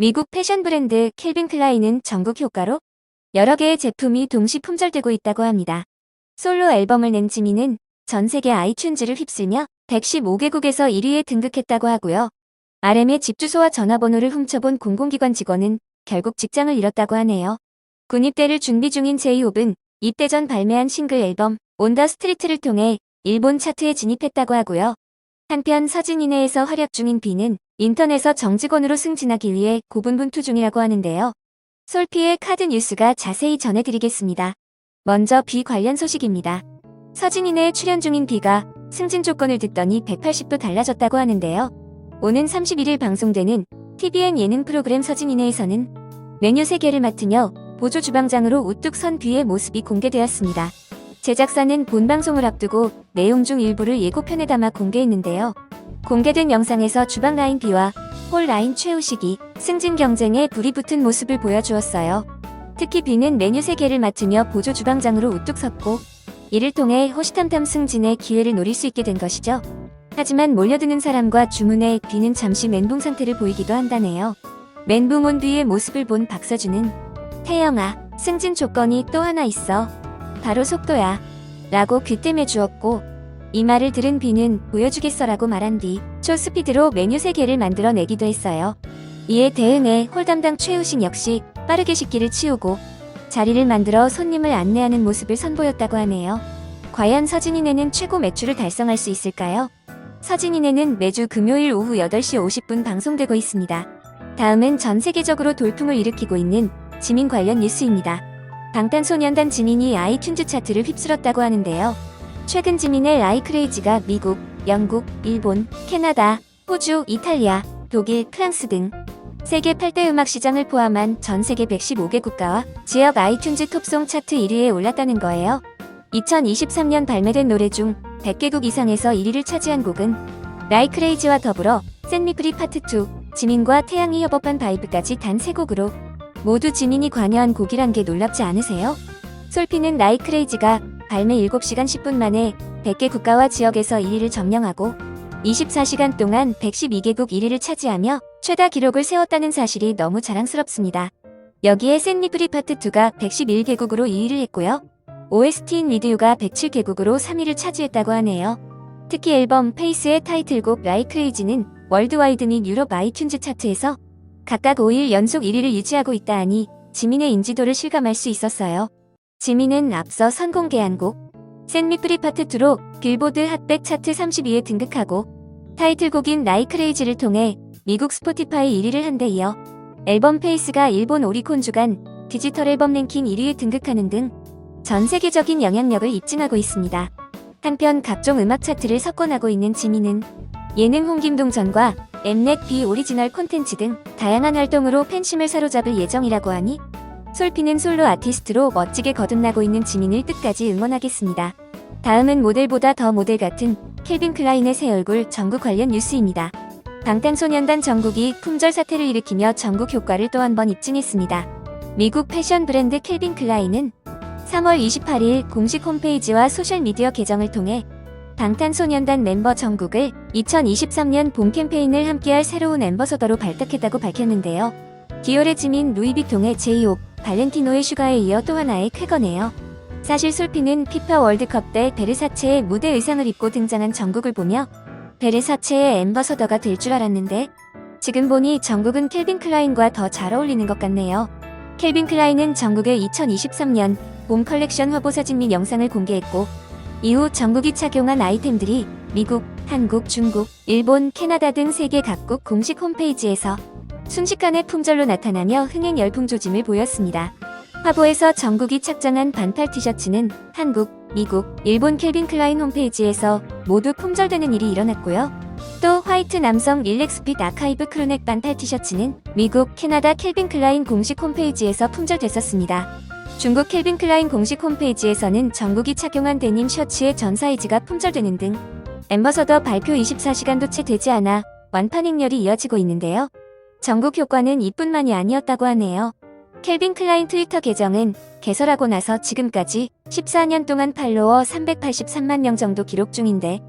미국 패션 브랜드 캘빈 클라인은 전국 효과로 여러 개의 제품이 동시 품절되고 있다고 합니다. 솔로 앨범을 낸 지민은 전 세계 아이튠즈를 휩쓸며 115개국에서 1위에 등극했다고 하고요. RM의 집 주소와 전화번호를 훔쳐본 공공기관 직원은 결국 직장을 잃었다고 하네요. 군입대를 준비 중인 제이홉은 입대 전 발매한 싱글 앨범 온 더 스트리트를 통해 일본 차트에 진입했다고 하고요. 한편 서진이네에서 활약 중인 비는 인턴에서 정직원으로 승진하기 위해 고군분투 중이라고 하는데요. 솔피의 카드 뉴스가 자세히 전해드리겠습니다. 먼저 비 관련 소식입니다. 서진이네에 출연 중인 비가 승진 조건을 듣더니 180도 달라졌다고 하는데요. 오는 31일 방송되는 TVN 예능 프로그램 서진이네에서는 메뉴 3개를 맡으며 보조 주방장으로 우뚝 선 비의 모습이 공개되었습니다. 제작사는 본방송을 앞두고 내용 중 일부를 예고편에 담아 공개했는데요. 공개된 영상에서 주방 라인 비와 홀 라인 최우식이 승진 경쟁에 불이 붙은 모습을 보여주었어요. 특히 비는 메뉴 3개를 맡으며 보조 주방장으로 우뚝 섰고 이를 통해 호시탐탐 승진의 기회를 노릴 수 있게 된 것이죠. 하지만 몰려드는 사람과 주문에 비는 잠시 멘붕 상태를 보이기도 한다네요. 멘붕 온 비의 모습을 본 박서준은 태영아, 승진 조건이 또 하나 있어. 바로 속도야. 라고 귀띔해 주었고 이 말을 들은 비는 보여주겠어라고 말한 뒤 초스피드로 메뉴 3개를 만들어내기도 했어요. 이에 대응해 홀 담당 최우식 역시 빠르게 식기를 치우고 자리를 만들어 손님을 안내하는 모습을 선보였다고 하네요. 과연 서진이네는 최고 매출을 달성할 수 있을까요? 서진이네는 매주 금요일 오후 8시 50분 방송되고 있습니다. 다음은 전 세계적으로 돌풍을 일으키고 있는 지민 관련 뉴스입니다. 방탄소년단 지민이 아이튠즈 차트를 휩쓸었다고 하는데요. 최근 지민의 라이크레이지가 미국, 영국, 일본, 캐나다, 호주, 이탈리아, 독일, 프랑스 등 세계 8대 음악 시장을 포함한 전 세계 115개 국가와 지역 아이튠즈 톱송 차트 1위에 올랐다는 거예요. 2023년 발매된 노래 중 100개국 이상에서 1위를 차지한 곡은 라이크레이지와 더불어 샌미프리 파트 2, 지민과 태양이 협업한 바이브까지 단 3곡으로 모두 지민이 관여한 곡이란 게 놀랍지 않으세요? 솔피는 라이크레이지가 발매 7시간 10분 만에 100개 국가와 지역에서 1위를 점령하고 24시간 동안 112개국 1위를 차지하며 최다 기록을 세웠다는 사실이 너무 자랑스럽습니다. 여기에 샌리프리 파트 2가 111개국으로 2위를 했고요. OST인 리드유가 107개국으로 3위를 차지했다고 하네요. 특히 앨범 페이스의 타이틀곡 라이크레이지는 월드와이드 및 유럽 아이튠즈 차트에서 각각 5일 연속 1위를 유지하고 있다 하니 지민의 인지도를 실감할 수 있었어요. 지민은 앞서 선공개한 곡 샌미프리 파트 2로 빌보드 핫백 차트 32위에 등극하고 타이틀곡인 라이크레이지를 통해 미국 스포티파이 1위를 한 데 이어 앨범 페이스가 일본 오리콘 주간 디지털 앨범 랭킹 1위에 등극하는 등 전 세계적인 영향력을 입증하고 있습니다. 한편 각종 음악 차트를 석권하고 있는 지민은 예능 홍김동전과 엠넷 비 오리지널 콘텐츠 등 다양한 활동으로 팬심을 사로잡을 예정이라고 하니 솔피는 솔로 아티스트로 멋지게 거듭나고 있는 지민을 끝까지 응원하겠습니다. 다음은 모델보다 더 모델 같은 캘빈 클라인의 새 얼굴 전국 관련 뉴스입니다. 방탄소년단 정국이 품절 사태를 일으키며 전국 효과를 또 한 번 입증했습니다. 미국 패션 브랜드 캘빈 클라인은 3월 28일 공식 홈페이지와 소셜미디어 계정을 통해 방탄소년단 멤버 정국을 2023년 봄 캠페인을 함께할 새로운 앰버서더로 발탁했다고 밝혔는데요. 디올의 지민, 루이비통의 제이홉, 발렌티노의 슈가에 이어 또 하나의 쾌거네요. 사실 솔피는 피파 월드컵 때 베르사체의 무대 의상을 입고 등장한 정국을 보며 베르사체의 앰버서더가 될 줄 알았는데 지금 보니 정국은 캘빈 클라인과 더 잘 어울리는 것 같네요. 캘빈 클라인은 정국의 2023년 봄 컬렉션 화보 사진 및 영상을 공개했고 이후 정국이 착용한 아이템들이 미국, 한국, 중국, 일본, 캐나다 등 세계 각국 공식 홈페이지에서 순식간에 품절로 나타나며 흥행 열풍 조짐을 보였습니다. 화보에서 정국이 착장한 반팔 티셔츠는 한국, 미국, 일본 캘빈 클라인 홈페이지에서 모두 품절되는 일이 일어났고요. 또 화이트 남성 릴렉스핏 아카이브 크루넥 반팔 티셔츠는 미국, 캐나다 캘빈 클라인 공식 홈페이지에서 품절됐었습니다. 중국 캘빈 클라인 공식 홈페이지에서는 정국이 착용한 데님 셔츠의 전 사이즈가 품절되는 등 앰버서더 발표 24시간도 채 되지 않아 완판 행렬이 이어지고 있는데요. 정국 효과는 이뿐만이 아니었다고 하네요. 캘빈 클라인 트위터 계정은 개설하고 나서 지금까지 14년 동안 팔로워 383만 명 정도 기록 중인데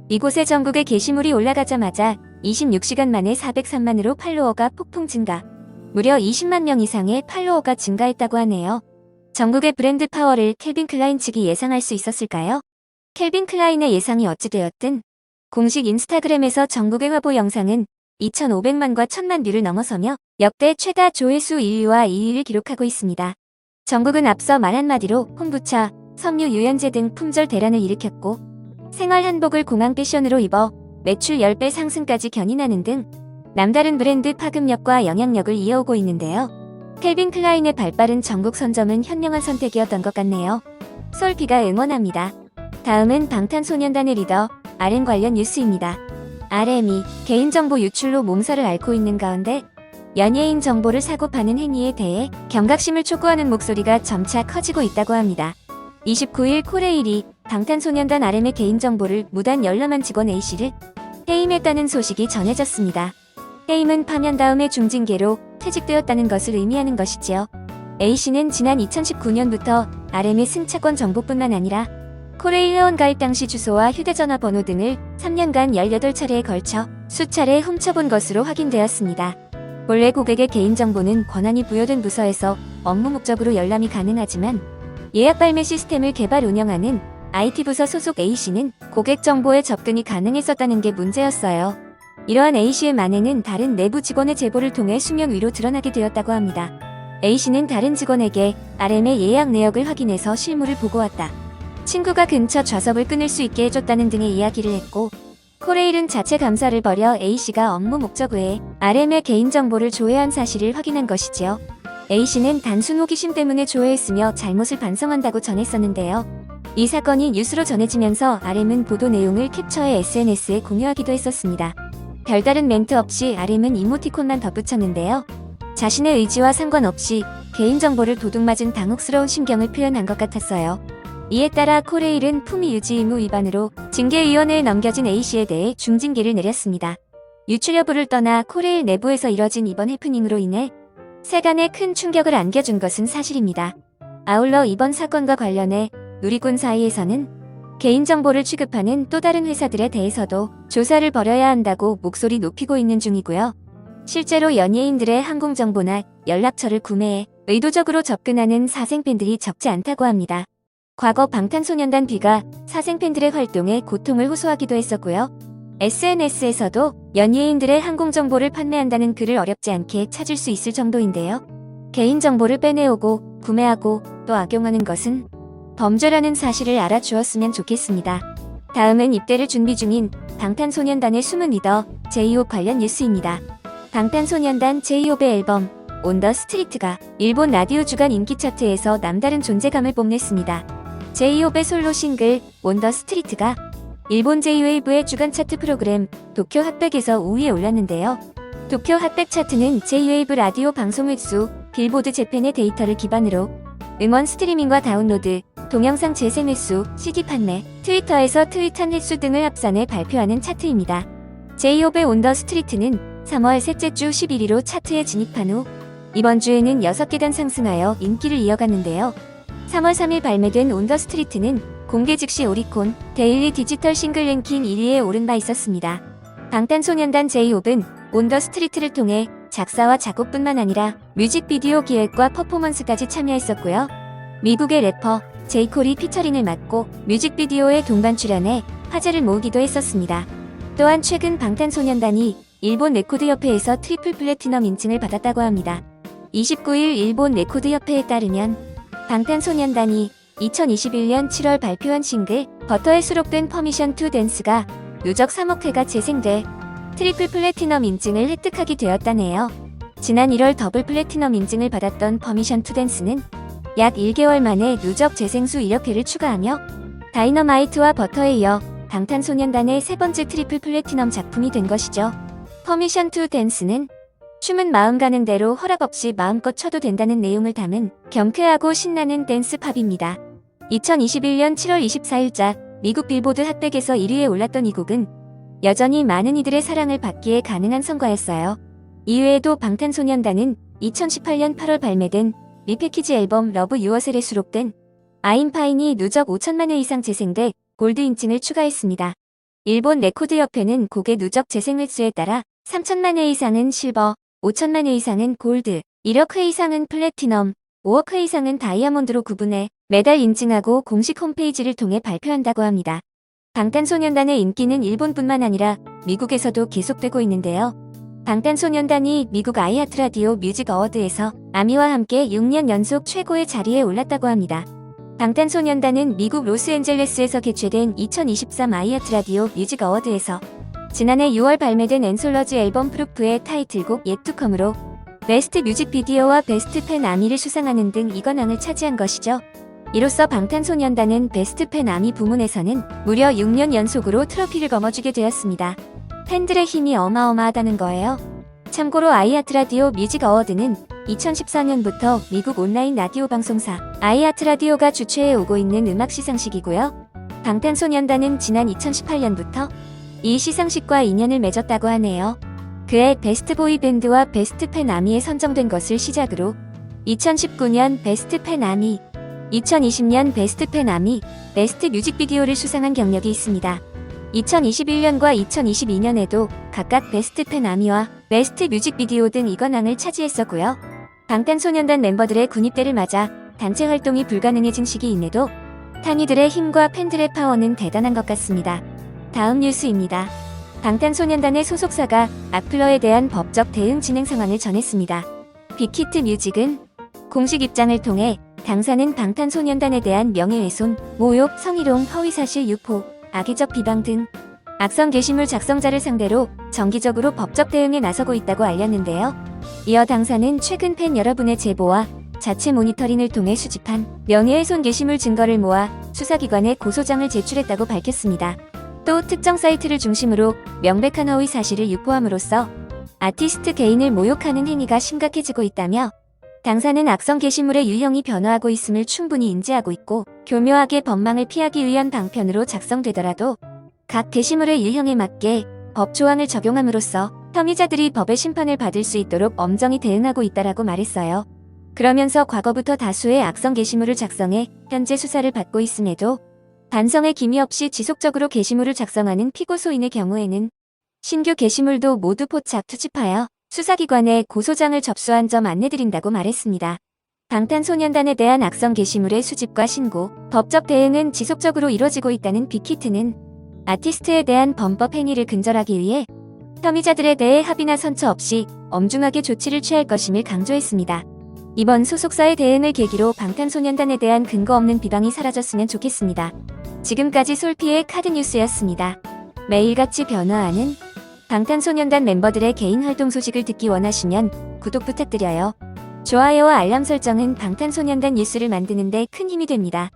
이곳에 정국의 게시물이 올라가자마자 26시간 만에 403만으로 팔로워가 폭풍 증가. 무려 20만 명 이상의 팔로워가 증가했다고 하네요. 전국의 브랜드 파워를 캘빈 클라인 측이 예상할 수 있었을까요? 캘빈 클라인의 예상이 어찌되었든 공식 인스타그램에서 전국의 화보 영상은 2,500만과 1,000만 뷰를 넘어서며 역대 최다 조회수 1위와 2위를 기록하고 있습니다. 전국은 앞서 말 한마디로 홈부차, 섬유 유연제 등 품절 대란을 일으켰고 생활 한복을 공항 패션으로 입어 매출 10배 상승까지 견인하는 등 남다른 브랜드 파급력과 영향력을 이어오고 있는데요. 캘빈 클라인의 발빠른 전국 선점은 현명한 선택이었던 것 같네요. 솔피가 응원합니다. 다음은 방탄소년단의 리더 RM 관련 뉴스입니다. RM이 개인정보 유출로 몸살을 앓고 있는 가운데 연예인 정보를 사고 파는 행위에 대해 경각심을 촉구하는 목소리가 점차 커지고 있다고 합니다. 29일 코레일이 방탄소년단 RM의 개인정보를 무단 열람한 직원 A씨를 해임했다는 소식이 전해졌습니다. 해임은 파면 다음에 중징계로 퇴직되었다는 것을 의미하는 것이지요. A씨는 지난 2019년부터 RM의 승차권 정보뿐만 아니라 코레일 회원 가입 당시 주소와 휴대전화 번호 등을 3년간 18차례에 걸쳐 수차례 훔쳐본 것으로 확인되었습니다. 본래 고객의 개인정보는 권한이 부여된 부서에서 업무 목적으로 열람이 가능하지만 예약 발매 시스템을 개발 운영하는 IT부서 소속 A씨는 고객 정보에 접근이 가능했었다는 게 문제였어요. 이러한 A씨의 만행은 다른 내부 직원의 제보를 통해 수면 위로 드러나게 되었다고 합니다. A씨는 다른 직원에게 RM의 예약 내역을 확인해서 실물을 보고왔다. 친구가 근처 좌석을 끊을 수 있게 해줬다는 등의 이야기를 했고 코레일은 자체 감사를 벌여 A씨가 업무 목적 외에 RM의 개인정보를 조회한 사실을 확인한 것이지요. A씨는 단순 호기심 때문에 조회했으며 잘못을 반성한다고 전했었는데요. 이 사건이 뉴스로 전해지면서 RM은 보도 내용을 캡처해 SNS에 공유하기도 했었습니다. 별다른 멘트 없이 RM은 이모티콘만 덧붙였는데요. 자신의 의지와 상관없이 개인정보를 도둑맞은 당혹스러운 심경을 표현한 것 같았어요. 이에 따라 코레일은 품위 유지 의무 위반으로 징계위원회에 넘겨진 A씨에 대해 중징계를 내렸습니다. 유출 여부를 떠나 코레일 내부에서 이뤄진 이번 해프닝으로 인해 세간에 큰 충격을 안겨준 것은 사실입니다. 아울러 이번 사건과 관련해 누리꾼 사이에서는 개인정보를 취급하는 또 다른 회사들에 대해서도 조사를 벌여야 한다고 목소리 높이고 있는 중이고요. 실제로 연예인들의 항공정보나 연락처를 구매해 의도적으로 접근하는 사생팬들이 적지 않다고 합니다. 과거 방탄소년단 B가 사생팬들의 활동에 고통을 호소하기도 했었고요. SNS에서도 연예인들의 항공정보를 판매한다는 글을 어렵지 않게 찾을 수 있을 정도인데요. 개인정보를 빼내오고 구매하고 또 악용하는 것은 범죄라는 사실을 알아주었으면 좋겠습니다. 다음은 입대를 준비 중인 방탄소년단의 숨은 리더 J-Hope 관련 뉴스입니다. 방탄소년단 J-Hope의 앨범 온 더 스트리트가 일본 라디오 주간 인기 차트에서 남다른 존재감을 뽐냈습니다. J-Hope의 솔로 싱글 온 더 스트리트가 일본 J-Wave의 주간 차트 프로그램 도쿄 핫백에서 5위에 올랐는데요. 도쿄 핫백 차트는 J-Wave 라디오 방송 횟수, 빌보드 재팬의 데이터를 기반으로 음원 스트리밍과 다운로드, 동영상 재생 횟수, CD 판매, 트위터에서 트윗한 횟수 등을 합산해 발표하는 차트입니다. J-Hope의 온 더 스트리트는 3월 셋째 주 11위로 차트에 진입한 후 이번 주에는 6계단 상승하여 인기를 이어갔는데요. 3월 3일 발매된 온 더 스트리트는 공개 즉시 오리콘 데일리 디지털 싱글 랭킹 1위에 오른 바 있었습니다. 방탄소년단 J-Hope는 온 더 스트리트를 통해 작사와 작곡뿐만 아니라 뮤직비디오 기획과 퍼포먼스까지 참여했었고요. 미국의 래퍼 제이콜이 피처링을 맡고 뮤직비디오에 동반 출연해 화제를 모으기도 했었습니다. 또한 최근 방탄소년단이 일본 레코드협회에서 트리플 플래티넘 인증을 받았다고 합니다. 29일 일본 레코드협회에 따르면 방탄소년단이 2021년 7월 발표한 싱글 버터에 수록된 퍼미션 투 댄스가 누적 3억 회가 재생돼 트리플 플래티넘 인증을 획득하게 되었다네요. 지난 1월 더블 플래티넘 인증을 받았던 퍼미션 투 댄스는 약 1개월 만에 누적 재생수 1억 회를 추가하며 다이너마이트와 버터에 이어 방탄소년단의 세 번째 트리플 플래티넘 작품이 된 것이죠. 퍼미션 투 댄스는 춤은 마음 가는 대로 허락 없이 마음껏 춰도 된다는 내용을 담은 경쾌하고 신나는 댄스 팝입니다. 2021년 7월 24일자 미국 빌보드 핫백에서 1위에 올랐던 이 곡은 여전히 많은 이들의 사랑을 받기에 가능한 성과였어요. 이외에도 방탄소년단은 2018년 8월 발매된 리패키지 앨범 러브 유어셀에 수록된 I'm Fine이 누적 5천만 회 이상 재생돼 골드 인증을 추가했습니다. 일본 레코드협회는 곡의 누적 재생 횟수에 따라 3천만 회 이상은 실버, 5천만 회 이상은 골드, 1억 회 이상은 플래티넘, 5억 회 이상은 다이아몬드로 구분해 매달 인증하고 공식 홈페이지를 통해 발표한다고 합니다. 방탄소년단의 인기는 일본뿐만 아니라 미국에서도 계속되고 있는데요. 방탄소년단이 미국 아이하트라디오 뮤직 어워드에서 아미와 함께 6년 연속 최고의 자리에 올랐다고 합니다. 방탄소년단은 미국 로스앤젤레스에서 개최된 2023 아이하트라디오 뮤직 어워드에서 지난해 6월 발매된 앤솔러지 앨범 프루프의 타이틀곡 Yet to Come으로 베스트 뮤직비디오와 베스트 팬 아미를 수상하는 등 이관왕을 차지한 것이죠. 이로써 방탄소년단은 베스트 팬 아미 부문에서는 무려 6년 연속으로 트로피를 거머쥐게 되었습니다. 팬들의 힘이 어마어마하다는 거예요. 참고로 아이하트라디오 뮤직 어워드는 2014년부터 미국 온라인 라디오 방송사 아이하트라디오가 주최해 오고 있는 음악 시상식이고요. 방탄소년단은 지난 2018년부터 이 시상식과 인연을 맺었다고 하네요. 그해 베스트 보이 밴드와 베스트 팬 아미에 선정된 것을 시작으로 2019년 베스트 팬 아미, 2020년 베스트 팬 아미, 베스트 뮤직비디오를 수상한 경력이 있습니다. 2021년과 2022년에도 각각 베스트 팬 아미와 베스트 뮤직비디오 등 이관왕을 차지했었고요. 방탄소년단 멤버들의 군입대를 맞아 단체 활동이 불가능해진 시기임에도 탄이들의 힘과 팬들의 파워는 대단한 것 같습니다. 다음 뉴스입니다. 방탄소년단의 소속사가 악플러에 대한 법적 대응 진행 상황을 전했습니다. 빅히트 뮤직은 공식 입장을 통해 당사는 방탄소년단에 대한 명예훼손, 모욕, 성희롱, 허위사실 유포, 악의적 비방 등 악성 게시물 작성자를 상대로 정기적으로 법적 대응에 나서고 있다고 알렸는데요. 이어 당사는 최근 팬 여러분의 제보와 자체 모니터링을 통해 수집한 명예훼손 게시물 증거를 모아 수사기관에 고소장을 제출했다고 밝혔습니다. 또 특정 사이트를 중심으로 명백한 허위 사실을 유포함으로써 아티스트 개인을 모욕하는 행위가 심각해지고 있다며 당사는 악성 게시물의 유형이 변화하고 있음을 충분히 인지하고 있고 교묘하게 법망을 피하기 위한 방편으로 작성되더라도 각 게시물의 유형에 맞게 법 조항을 적용함으로써 혐의자들이 법의 심판을 받을 수 있도록 엄정히 대응하고 있다라고 말했어요. 그러면서 과거부터 다수의 악성 게시물을 작성해 현재 수사를 받고 있음에도 반성의 기미 없이 지속적으로 게시물을 작성하는 피고소인의 경우에는 신규 게시물도 모두 포착 투집하여 수사기관에 고소장을 접수한 점 안내드린다고 말했습니다. 방탄소년단에 대한 악성 게시물의 수집과 신고, 법적 대응은 지속적으로 이뤄지고 있다는 빅히트는 아티스트에 대한 범법 행위를 근절하기 위해 혐의자들에 대해 합의나 선처 없이 엄중하게 조치를 취할 것임을 강조했습니다. 이번 소속사의 대응을 계기로 방탄소년단에 대한 근거 없는 비방이 사라졌으면 좋겠습니다. 지금까지 솔피의 카드뉴스였습니다. 매일같이 변화하는 방탄소년단 멤버들의 개인 활동 소식을 듣기 원하시면 구독 부탁드려요. 좋아요와 알람 설정은 방탄소년단 뉴스를 만드는 데 큰 힘이 됩니다.